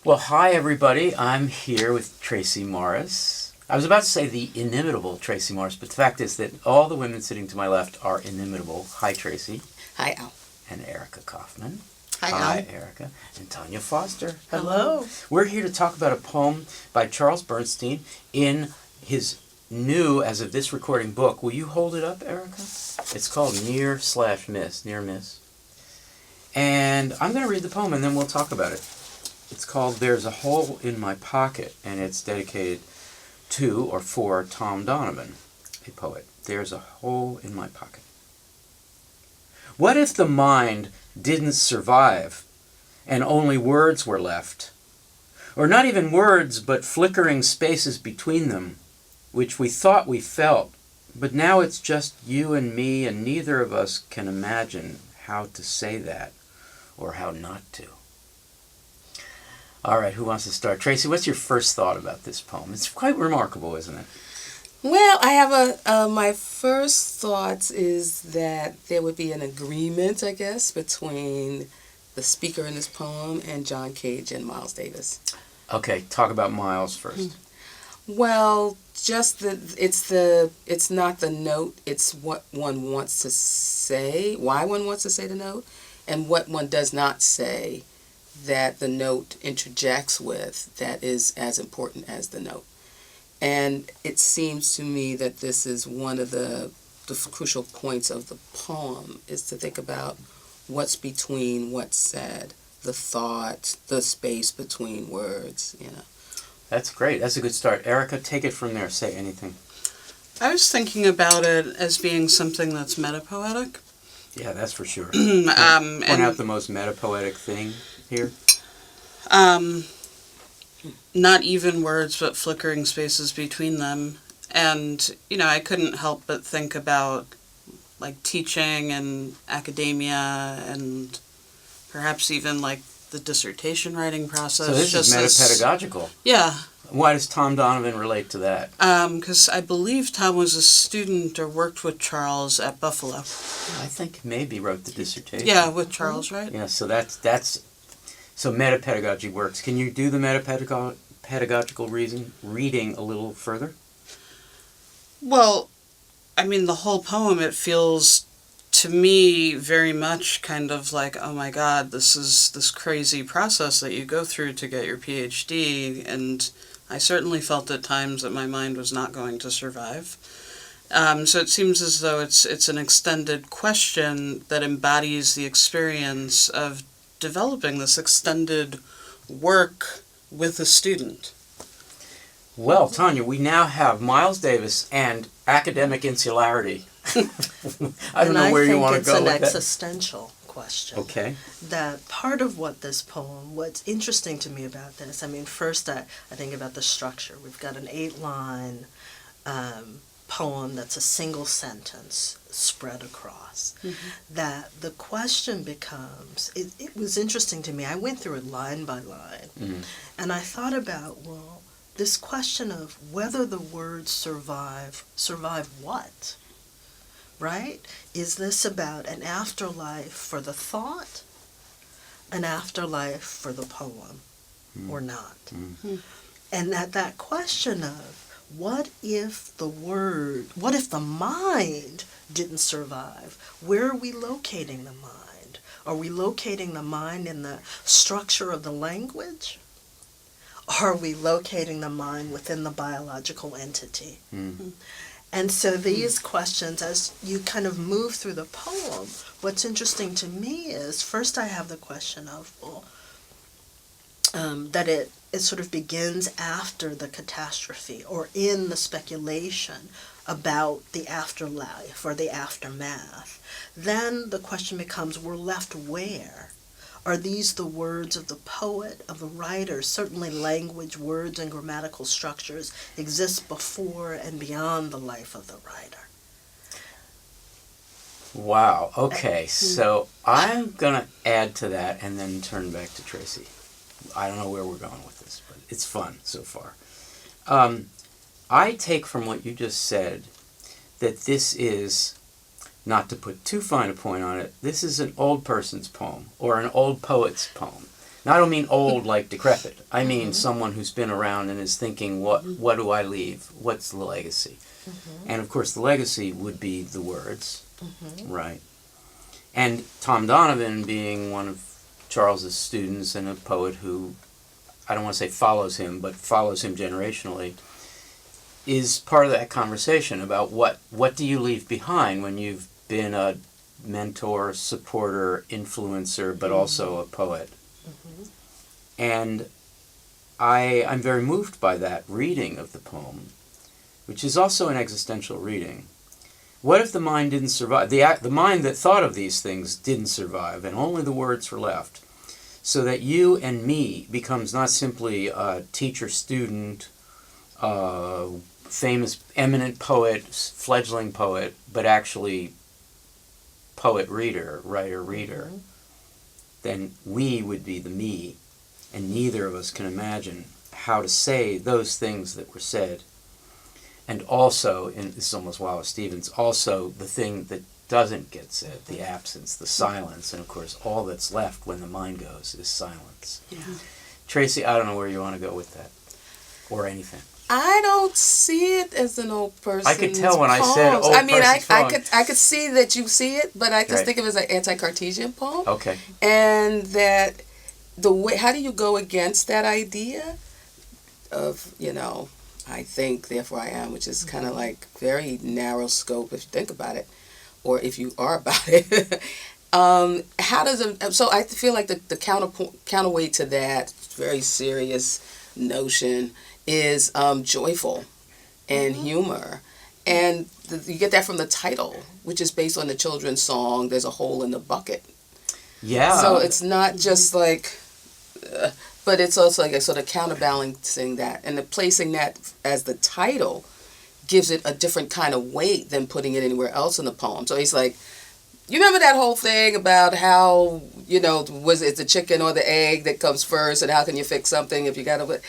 Well, hi everybody. I'm here with Tracie Morris. I was about to say the inimitable Tracie Morris, but the fact is that all the women sitting to my left are inimitable. Hi, Tracie. Hi, Al. And Erica Kaufman. Hi, Hi, Al. Erica. And Tonya Foster. Hello. We're here to talk about a poem by Charles Bernstein in his new, as of this recording, book. Will you hold it up, Erica? It's called Near/Miss. Near Miss. And I'm going to read the poem and then we'll talk about it. It's called There's a Hole in My Pocket, and it's dedicated to or for Tom Donovan, a poet. There's a hole in my pocket. What if the mind didn't survive and only words were left? Or not even words, but flickering spaces between them, which we thought we felt, but now it's just you and me, and neither of us can imagine how to say that or how not to. All right, who wants to start? Tracie, what's your first thought about this poem? It's quite remarkable, isn't it? Well, I have my first thoughts is that there would be an agreement, I guess, between the speaker in this poem and John Cage and Miles Davis. Okay, talk about Miles first. Well, just it's not the note, it's what one wants to say, why one wants to say the note, and what one does not say that the note interjects with that is as important as the note. And it seems to me that this is one of the crucial points of the poem, is to think about what's between what's said, the thought, the space between words, you know. That's great. That's a good start. Erica, take it from there. Say anything. I was thinking about it as being something that's metapoetic. Yeah, that's for sure. Point out the most metapoetic thing here. Not even words, but flickering spaces between them. And, I couldn't help but think about, like, teaching and academia and perhaps even, like, the dissertation writing process. So this is metapedagogical. Yeah. Why does Tom Donovan relate to that? Because I believe Tom was a student or worked with Charles at Buffalo. I think maybe wrote the dissertation. Yeah, with Charles, right? Yeah, so that's so metapedagogy works. Can you do the metapedagogical reading a little further? Well, the whole poem, it feels to me very much kind of like, oh my God, this is this crazy process that you go through to get your PhD, and I certainly felt at times that my mind was not going to survive. So it seems as though it's an extended question that embodies the experience of developing this extended work with a student. Well, Tanya, we now have Miles Davis and academic insularity. I don't know where you want to go with that. I think it's an existential question. Okay. That part of what this poem, what's interesting to me about this, first I think about the structure. We've got an 8-line poem that's a single sentence spread across. Mm-hmm. That the question becomes, it was interesting to me, I went through it line by line, mm-hmm. and I thought about, well, this question of whether the words survive what? Right? Is this about an afterlife for the thought, an afterlife for the poem, or not? Mm-hmm. And that question of what if the mind didn't survive? Where are we locating the mind? Are we locating the mind in the structure of the language? Are we locating the mind within the biological entity? Mm-hmm. And so these questions, as you kind of move through the poem, what's interesting to me is, first I have the question of, that it sort of begins after the catastrophe, or in the speculation about the afterlife or the aftermath. Then the question becomes, we're left where? Are these the words of the poet, of the writer? Certainly language, words, and grammatical structures exist before and beyond the life of the writer. Wow. Okay, so I'm going to add to that and then turn back to Tracie. I don't know where we're going with this, but it's fun so far. I take from what you just said that this is, not to put too fine a point on it, this is an old person's poem or an old poet's poem. Now, I don't mean old like decrepit. I mean someone who's been around and is thinking, what do I leave? What's the legacy? And of course the legacy would be the words, right? And Tom Donovan, being one of Charles's students and a poet who, I don't want to say follows him, but follows him generationally, is part of that conversation about what do you leave behind when you've been a mentor, supporter, influencer, but also a poet. And I'm very moved by that reading of the poem, which is also an existential reading. What if the mind didn't survive? The mind that thought of these things didn't survive, and only the words were left, so that you and me becomes not simply a teacher-student, famous, eminent poet, fledgling poet, but actually poet-reader, writer-reader, then we would be the me, and neither of us can imagine how to say those things that were said. And also, and this is almost Wallace Stevens, also the thing that doesn't get said, the absence, the silence, and of course all that's left when the mind goes is silence. Yeah. Tracie, I don't know where you want to go with that, or anything. I don't see it as an old person's I could tell when I said poems. old I mean, person's poem. I could see that you see it, but I just Right. think of it as an anti-Cartesian poem. Okay. And that the way, how do you go against that idea of, I think, therefore I am, which is kind of like very narrow scope if you think about it, or if you are about it. How does it, so I feel like the counterweight to that very serious notion is joyful and humor. And you get that from the title, which is based on the children's song, There's a Hole in the Bucket. Yeah. So it's not just like, but it's also like a sort of counterbalancing that. And the placing that as the title gives it a different kind of weight than putting it anywhere else in the poem. So he's like, you remember that whole thing about how, was it the chicken or the egg that comes first, and how can you fix something if you got to...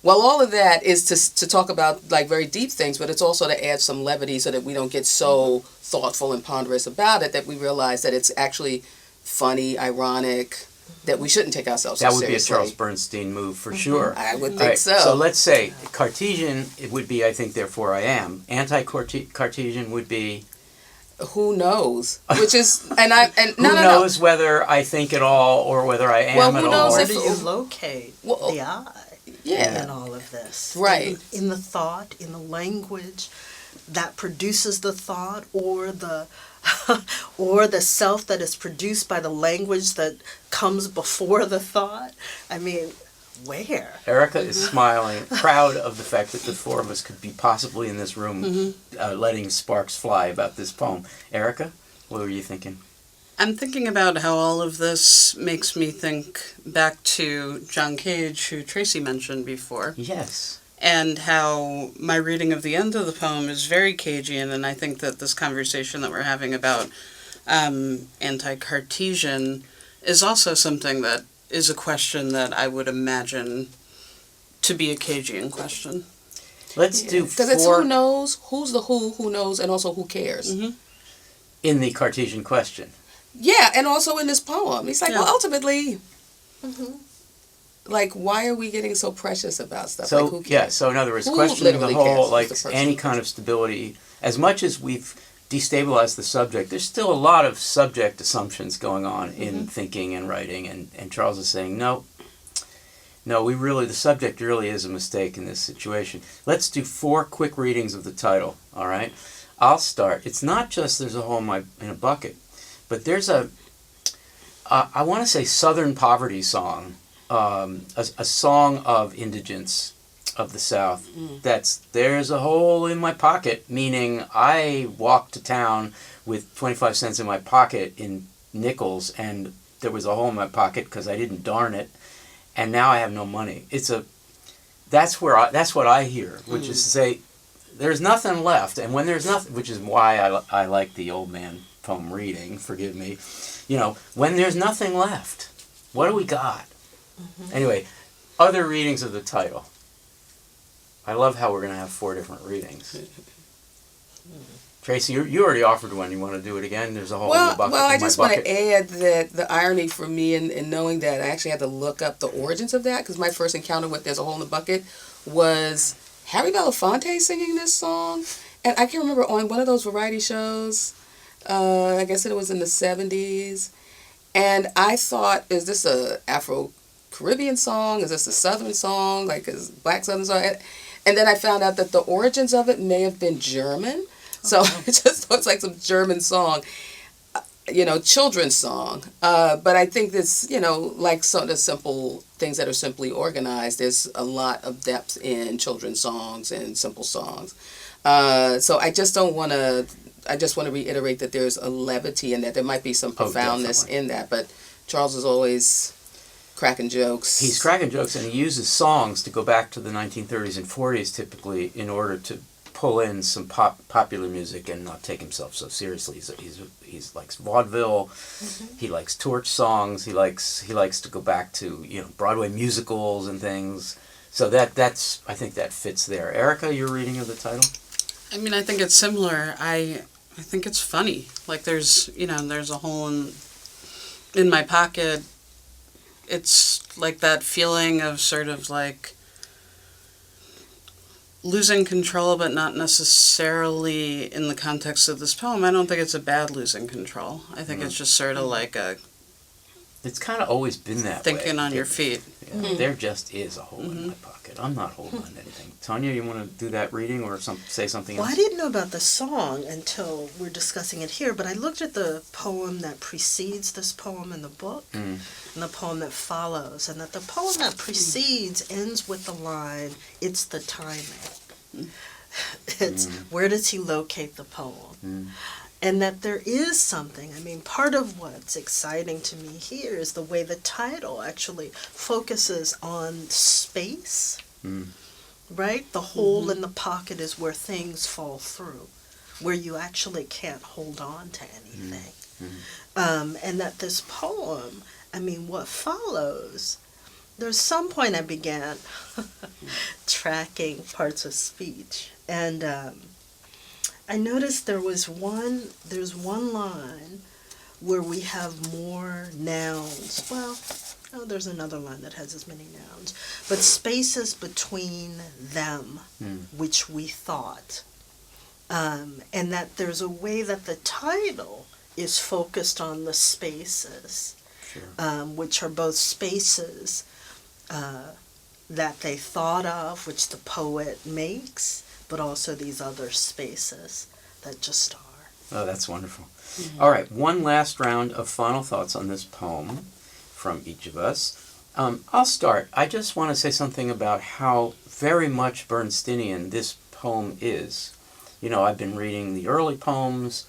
Well, all of that is to talk about like very deep things, but it's also to add some levity so that we don't get so thoughtful and ponderous about it, that we realize that it's actually funny, ironic, that we shouldn't take ourselves so that would seriously. be a Charles Bernstein move for sure. I would All think right, so. So let's say Cartesian, it would be I think therefore I am. Anti-Cartesian would be Who knows? Which is, who knows whether I think at all or whether I am Well, at who all. knows Where if- do you locate the I in all of this? Right. In the thought, in the language that produces the thought, or the or the self that is produced by the language that comes before the thought? I mean, where? Erica is smiling, proud of the fact that the four of us could be possibly in this room letting sparks fly about this poem. Erica, what were you thinking? I'm thinking about how all of this makes me think back to John Cage, who Tracie mentioned before, Yes. and how my reading of the end of the poem is very Cagean, and I think that this conversation that we're having about anti-Cartesian is also something that is a question that I would imagine to be a Cagean question. Let's do Because it's four who knows, who's the who knows, and also who cares. in the Cartesian question. Yeah, and also in this poem. He's like, Yeah. well, ultimately, like, why are we getting so precious about stuff? So like, who cares? yeah, so in other words, Who questioning the literally whole, cares? like Who's the any person? kind of stability, as much as we've destabilized the subject, there's still a lot of subject assumptions going on in thinking and writing, and Charles is saying, no, the subject really is a mistake in this situation. Let's do 4 quick readings of the title, all right? I'll start. It's not just There's a Hole in a Bucket, but there's I want to say Southern poverty song, a song of indigence of the South. That's There's a Hole in My Pocket, meaning I walked to town with 25 cents in my pocket in nickels, and there was a hole in my pocket because I didn't darn it, and now I have no money. That's what I hear, which is to say, there's nothing left, and when there's nothing, which is why I like the old man poem reading, forgive me, when there's nothing left, what do we got? Anyway, other readings of the title. I love how we're going to have 4 different readings. Tracie, you already offered one. You want to do it again? There's a hole in the bucket. Well, I in my just want bucket. to add that the irony for me in knowing that I actually had to look up the origins of that, because my first encounter with There's a Hole in the Bucket was Harry Belafonte singing this song. And I can remember on one of those variety shows, I guess it was in the 70s, and I thought, is this a Afro-Caribbean song? Is this a Southern song? Like, is Black Southern song? And then I found out that the origins of it may have been German. So it just looks like some German song, children's song. But I think this, like some of the simple things that are simply organized, there's a lot of depth in children's songs and simple songs. So I just want to reiterate that there's a levity in that. There might be some profoundness in that, but Charles is always cracking jokes. He's cracking jokes, and he uses songs to go back to the 1930s and 40s typically in order to pull in some popular music and not take himself so seriously. He's likes vaudeville. Mm-hmm. He likes torch songs. He likes to go back to Broadway musicals and things. So that's I think that fits there. Erica, your reading of the title? I mean, I think it's similar. I think it's funny. Like there's a hole in my pocket. It's like that feeling of sort of like losing control, but not necessarily in the context of this poem. I don't think it's a bad losing control. I think it's just sort of like it's kind of always been that thinking way. on your feet. Yeah, there just is a hole in my pocket. I'm not holding on to anything. Tanya, you want to do that reading or say something else? Well, I didn't know about the song until we're discussing it here, but I looked at the poem that precedes this poem in the book and the poem that follows, and that the poem that precedes ends with the line, "It's the timing." It's where does he locate the poem? And that there is something, I mean, part of what's exciting to me here is the way the title actually focuses on space, right? The hole in the pocket is where things fall through, where you actually can't hold on to anything. And that this poem, I mean, what follows, there's some point I began tracking parts of speech, and I noticed there's one line where we have more nouns. Well, there's another line that has as many nouns. But spaces between them, which we thought. And that there's a way that the title is focused on the spaces, which are both spaces that they thought of, which the poet makes, but also these other spaces that just are. Oh, that's wonderful. All right, one last round of final thoughts on this poem from each of us. I'll start. I just want to say something about how very much Bernsteinian this poem is. I've been reading the early poems.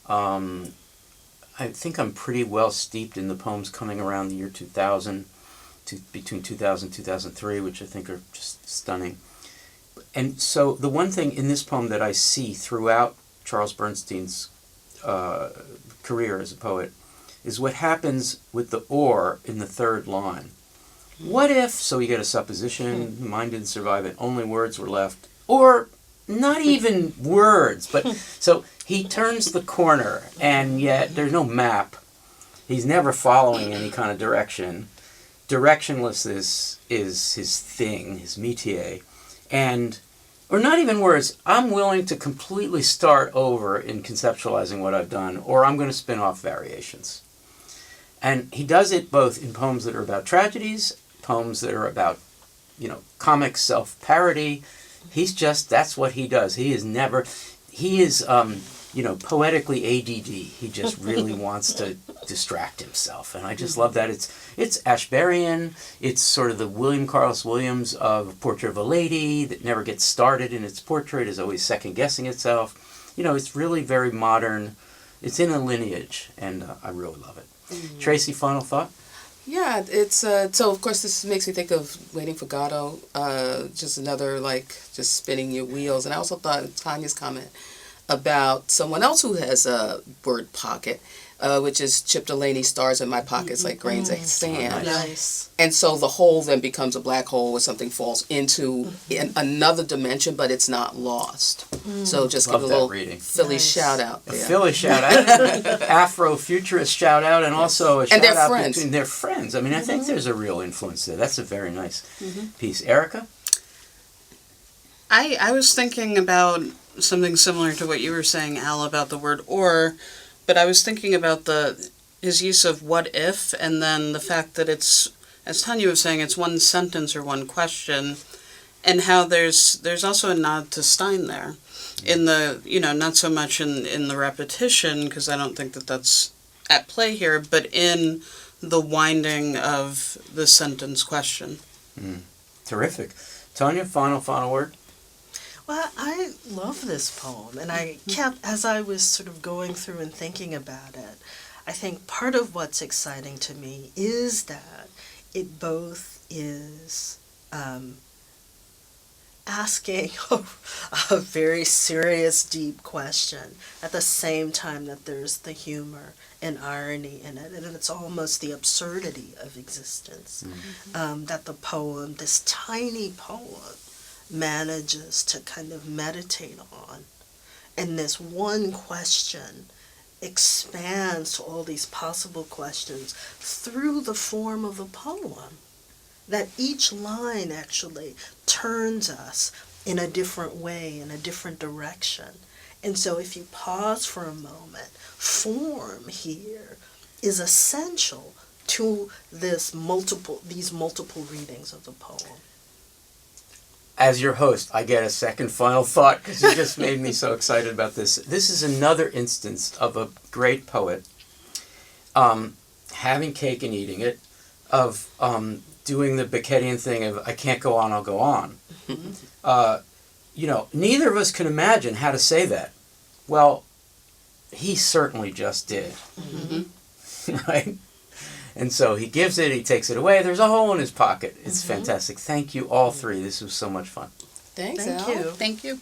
I think I'm pretty well steeped in the poems coming around the year 2000, between 2000 and 2003, which I think are just stunning. And so the one thing in this poem that I see throughout Charles Bernstein's career as a poet is what happens with the or in the third line. What if, so you get a supposition, mind didn't survive it, only words were left, or not even words, but so he turns the corner and yet there's no map. He's never following any kind of direction. Directionlessness is his thing, his métier. Or not even words, I'm willing to completely start over in conceptualizing what I've done, or I'm going to spin off variations. And he does it both in poems that are about tragedies, poems that are about, comic self-parody. That's what he does. He is poetically ADD. He just really wants to distract himself. And I just love that. It's Ashberian. It's sort of the William Carlos Williams of Portrait of a Lady that never gets started in its portrait, is always second-guessing itself. It's really very modern. It's in a lineage, and I really love it. Tracie, final thought? Yeah, it's so of course this makes me think of Waiting for Godot, just another just spinning your wheels. And I also thought Tanya's comment about someone else who has a word pocket, which is Chip Delaney stars in my pockets like grains of sand. Nice. And so the hole then becomes a black hole where something falls into another dimension, but it's not lost. So just Love give a that little reading. Philly Nice. shout out A there. Philly shout out, Afrofuturist shout out, and also a shout they're out friends. between their friends. I mean, I think there's a real influence there. That's a very nice piece. Erica? I was thinking about something similar to what you were saying, Al, about the word or, but I was thinking about his use of what if, and then the fact that it's, as Tanya was saying, it's one sentence or one question, and how there's also a nod to Stein there. In the, not so much in the repetition, because I don't think that that's at play here, but in the winding of the sentence question. Terrific. Tanya, final word? Well, I love this poem, and I kept, as I was sort of going through and thinking about it, I think part of what's exciting to me is that it both is asking a very serious, deep question at the same time that there's the humor and irony in it, and it's almost the absurdity of existence that the poem, this tiny poem, manages to kind of meditate on. And this one question expands to all these possible questions through the form of the poem. That each line actually turns us in a different way, in a different direction. And so if you pause for a moment, form here is essential to these multiple readings of the poem. As your host, I get a second final thought because you just made me so excited about this. This is another instance of a great poet having cake and eating it, of doing the Beckettian thing of I can't go on, I'll go on. Neither of us can imagine how to say that. Well, he certainly just did. Right? And so he gives it, he takes it away, there's a hole in his pocket. It's fantastic. Thank you all three. This was so much fun. Thanks, Thank Al. you. Thank you.